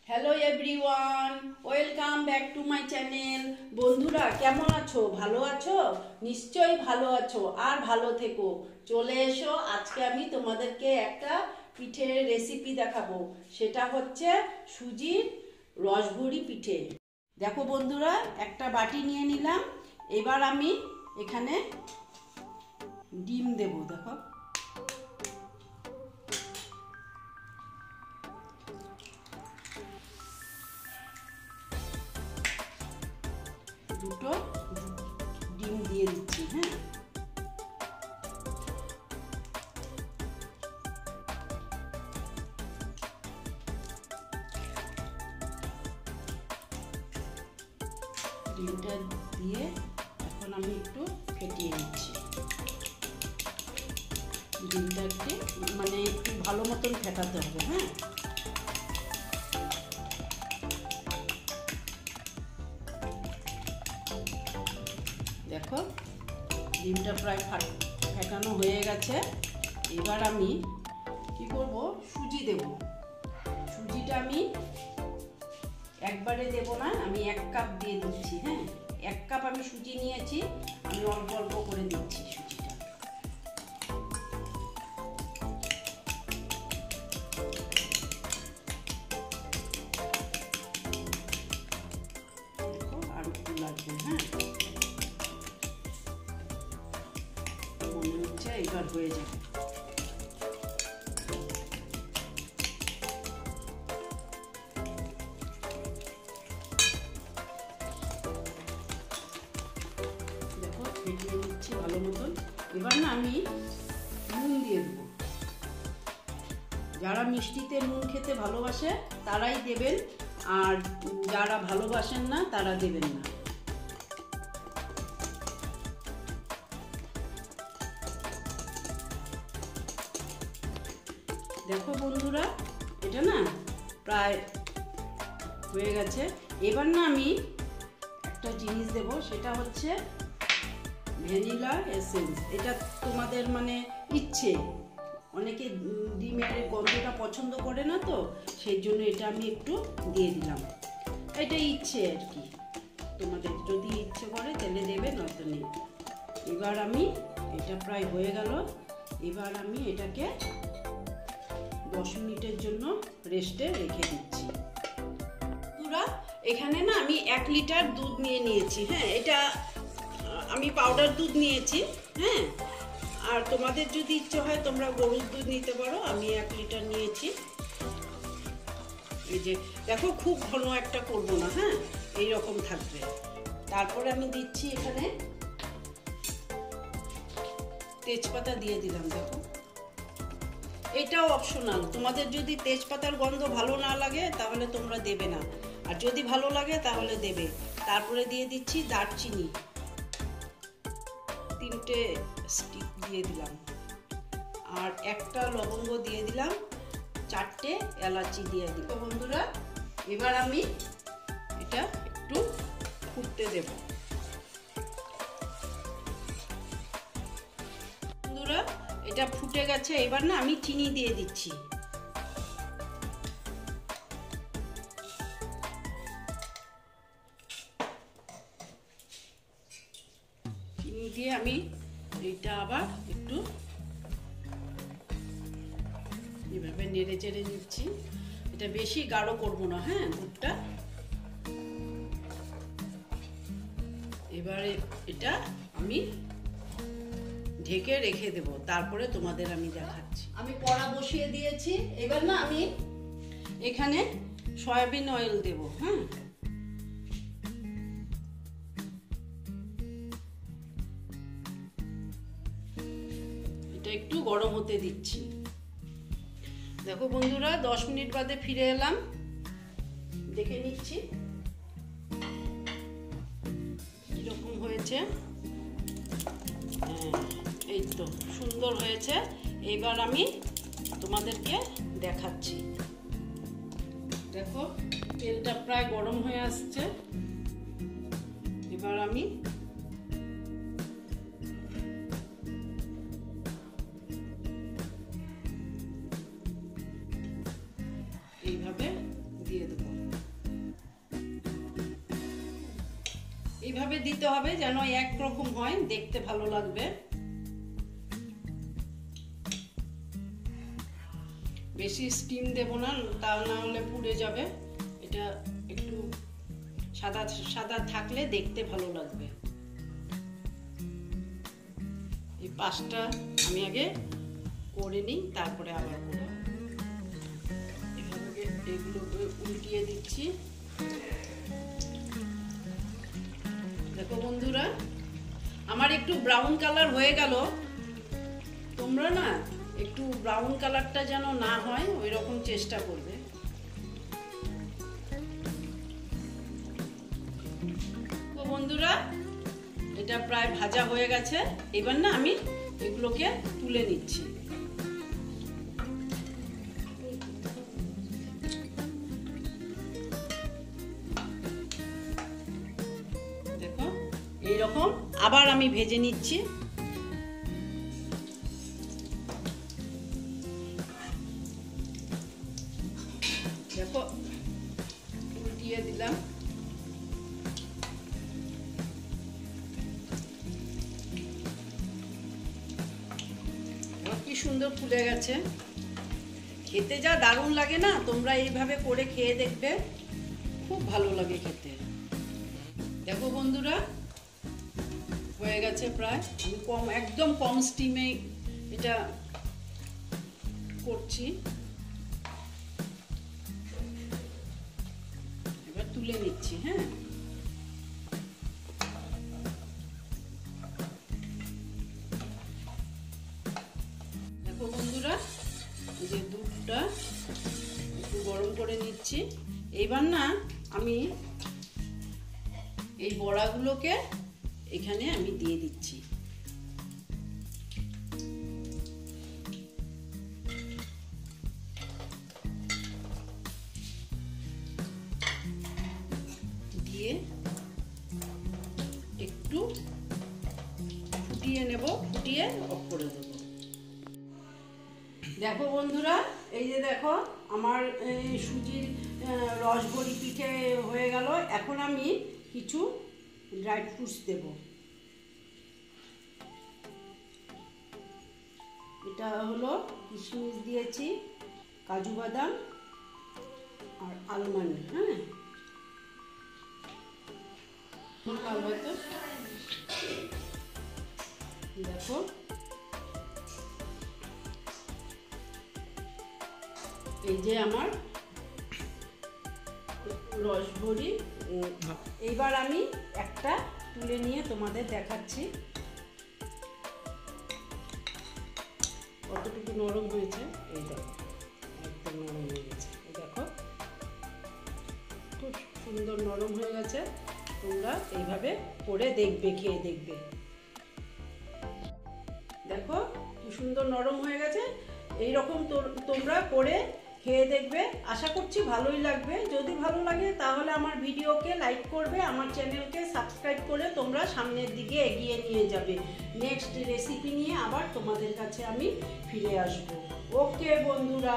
Hello everyone, welcome back to my channel. বন্ধুরা কেমন আছো? ভালো আছো? নিশ্চয়ই ভালো আছো, আর ভালো থেকো। চলে এসো, আজকে আমি তোমাদেরকে একটা পিঠের রেসিপি দেখাবো। সেটা হচ্ছে সুজির রসভরি পিঠে। দেখো বন্ধুরা, একটা বাটি নিয়ে নিলাম। এবার আমি এখানে ডিম দেব। দেখো, দুটো ডিম দিয়ে দিচ্ছি। হ্যাঁ, ডিমটা দিয়ে এখন আমি একটু ফেটিয়ে নিচ্ছি। ডিমটাকে মানে একটু ভালো মতন ফেটাতে হবে। হ্যাঁ, দেখো ডিমটা প্রায় ফেটানো হয়ে গেছে। এবার আমি কি করব, সুজি দেব। সুজিটা আমি একবারে দেব না, আমি 1 কাপ দিয়ে দিচ্ছি। হ্যাঁ, 1 কাপ আমি সুজি নিয়েছি, আমি অল্প অল্প করে দিচ্ছি সুজিটা। দেখো আর একটু লাগবে। হ্যাঁ, মনে হচ্ছে এবার হয়ে যাবে। ফেটিয়ে দিচ্ছি ভালো মতন। এবার না আমি নুন দিয়ে দেবো। যারা মিষ্টিতে নুন খেতে ভালোবাসে তারাই দেবেন, আর যারা ভালোবাসেন না তারা দেবেন না। দেখো বন্ধুরা, এটা না প্রায় হয়ে গেছে। এবার না আমি একটা জিনিস দেব, সেটা হচ্ছে ভ্যানিলা এসেন্স। এটা তোমাদের মানে ইচ্ছে, অনেকে ডিমের গন্ধটা পছন্দ করে না, তো সেই জন্য এটা আমি একটু দিয়ে দিলাম। এটা ইচ্ছে আর কি, তোমাদের যদি ইচ্ছে করে তাহলে দেবে, নয়তো নেই। এবার আমি এটা প্রায় হয়ে গেল। এবার আমি এটাকে 10 মিনিটের জন্য রেস্টে রেখে দিচ্ছি। পুরা এখানে না আমি 1 লিটার দুধ নিয়ে নিয়েছি। হ্যাঁ, এটা আমি পাউডার দুধ নিয়েছি। হ্যাঁ, আর তোমাদের যদি ইচ্ছে হয় তোমরা গরুর দুধ নিতে পারো। আমি 1 লিটার নিয়েছি। এই যে দেখো, খুব ঘন একটা করবো না। হ্যাঁ, এইরকম থাকবে। তারপরে আমি দিচ্ছি এখানে তেজপাতা দিয়ে দিলাম। দেখো, এটাও অপশনাল, তোমাদের যদি তেজপাতার গন্ধ ভালো না লাগে তাহলে তোমরা দেবে না, আর যদি ভালো লাগে তাহলে দেবে। তারপরে দিয়ে দিচ্ছি দারচিনি, 3টে স্টিক দিয়ে দিলাম, আর একটা লবঙ্গ দিয়ে দিলাম, 4টে এলাচি দিয়ে দিলাম। বন্ধুরা, এবার আমি এটা একটু ফুটতে দেব। বন্ধুরা, এটা ফুটে গেছে। এবার না আমি চিনি দিয়ে দিচ্ছি। চিনি দিয়ে আমি এটা আবার একটু এভাবে নেড়ে চেড়ে নিচ্ছি। এটা বেশি গাঢ় করবো না। হ্যাঁ, দুধটা এবারে এটা আমি ঢেকে রেখে দেব, তারপরে তোমাদের আমি দেখাচ্ছি। আমি কড়া বসিয়ে দিয়েছি। এবার না আমি এখানে সয়াবিন অয়েল দেব। হ্যাঁ, এটা একটু গরম হতে দিচ্ছি। দেখো বন্ধুরা, 10 মিনিট বাদে ফিরে এলাম, দেখে নিচ্ছি কিরকম হয়েছে। হ্যাঁ, এই তো সুন্দর হয়েছে। এবার আমি তোমাদেরকে দেখাচ্ছি। দেখো, তেলটা প্রায় গরম হয়ে আসছে। এবার আমি এইভাবে দিয়ে দেবো। এইভাবে দিতে হবে যেন একরকম হয়, দেখতে ভালো লাগবে। বেশি স্টিম দেব না, তা না হলে পুড়ে যাবে। এটা একটু সাদা সাদা থাকলে দেখতে ভালো লাগবে। এই 5টা আমি আগে করে নিই, তারপরে আবার করব। এভাবে এগুলোকে উল্টিয়ে দিচ্ছি। দেখো বন্ধুরা, আমার একটু ব্রাউন কালার হয়ে গেল। তোমরা না একটু ব্রাউন কালারটা যেন না হয় ওই রকম চেষ্টা করবে। তো বন্ধুরা, এটা প্রায় ভাজা হয়ে গেছে। এবার না আমি এগুলোকে তুলে নিচ্ছি। দেখো এইরকম আবার আমি ভেজে নিচ্ছি। দেখো উল্টিয়ে দিলাম। কি সুন্দর ফুলে গেছে, খেতে যা দারুণ লাগে না। তোমরা এইভাবে করে খেয়ে দেখবে, খুব ভালো লাগে খেতে। দেখো বন্ধুরা, হয়ে গেছে প্রায়। আমি একদম কম স্টিমে এটা করছি। এবার তুলে নিচ্ছি। হ্যাঁ, দেখো বন্ধুরা, এই যে দুধটা একটু গরম করে নিচ্ছি। এইবার না আমি এই বড়াগুলোকে এখানে আমি দিয়ে দিচ্ছি। দিয়ে একটু ফুটিয়ে নেব, ফুটিয়ে অফ করে দেবো। দেখো বন্ধুরা, এই যে দেখো আমার সুজির রসবড়ি পিঠে হয়ে গেল। এখন আমি কিছু ড্রাই ফ্রুটস দেব। এটা হলো কিশমিশ দিয়েছি, কাজু বাদাম আর আলমন্ড। হ্যাঁ, দেখো এই যে আমার রসবড়ি। এইবার আমি একটা তুলে নিয়ে তোমাদের দেখাচ্ছি কতটুকু নরম হয়েছে। এই দেখো, একদম নরম হয়ে গেছে। এই দেখো, খুব সুন্দর নরম হয়ে গেছে। তোমরা এইভাবে করে দেখবে, খেয়ে দেখবে। দেখো কি সুন্দর নরম হয়ে গেছে। এইরকম তোমরা করে খেয়ে দেখবে। আশা করছি ভালোই লাগবে। যদি ভালো লাগে তাহলে আমার ভিডিওকে লাইক করবে, আমার চ্যানেলকে সাবস্ক্রাইব করে তোমরা সামনের দিকে এগিয়ে নিয়ে যাবে। নেক্সট রেসিপি নিয়ে আবার তোমাদের কাছে আমি ফিরে আসবো। ওকে বন্ধুরা।